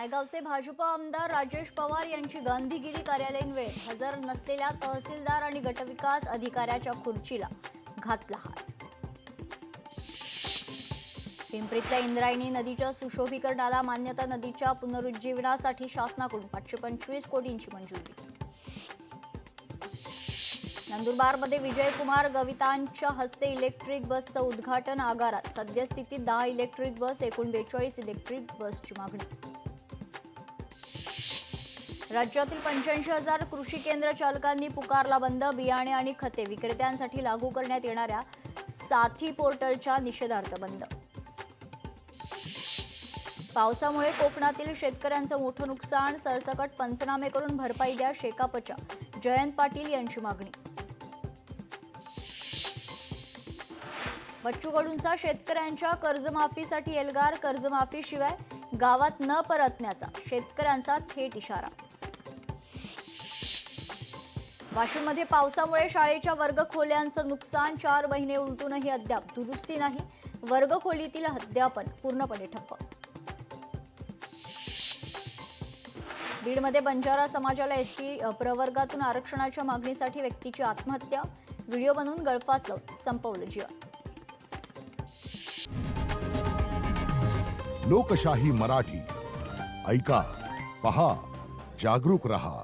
नायगावचे भाजप आमदार राजेश पवार यांची गांधीगिरी कार्यालयीन वेळ हजर नसलेल्या तहसीलदार आणि गटविकास अधिकाऱ्याच्या खुर्चीला घातला हात। पिंपरीतल्या इंद्रायणी नदीच्या सुशोभीकरणाला मान्यता। नदीच्या पुनरुज्जीवनासाठी शासनाकडून 525 कोटींची मंजुरी। नंदुरबारमध्ये विजयकुमार गवितांच्या हस्ते इलेक्ट्रिक बसचं उद्घाटन। आगारात सद्यस्थितीत 10 इलेक्ट्रिक बस, एकूण 42 इलेक्ट्रिक बसची मागणी। राज्यातील 85,000 कृषी केंद्र चालकांनी पुकारला बंद। बियाणे आणि खते विक्रेत्यांसाठी लागू करण्यात येणाऱ्या साथी पोर्टलच्या निषेधार्थ बंद। पावसामुळे कोकणातील शेतकऱ्यांचं मोठं नुकसान। सरसकट पंचनामे करून भरपाई द्या, शेकापच्या जयंत पाटील यांची मागणी। बच्चू कडूंचा शेतकऱ्यांच्या कर्जमाफीसाठी एल्गार। कर्जमाफीशिवाय गावात न परतण्याचा शेतकऱ्यांचा थेट इशारा। वाशिममध्ये पावसामुळे शाळेच्या वर्गखोल्यांचं नुकसान। 4 महिने उलटूनही अद्याप दुरुस्ती नाही। वर्गखोलीतील अध्यापन पूर्णपणे ठप्प। बीडमध्ये बंजारा समाजाला एसटी प्रवर्गातून आरक्षणाच्या मागणीसाठी व्यक्तीची आत्महत्या। व्हिडिओ बनवून गळफास लावून संपवलं जीवन। लोकशाही मराठी ऐका, पहा, जागरूक रहा।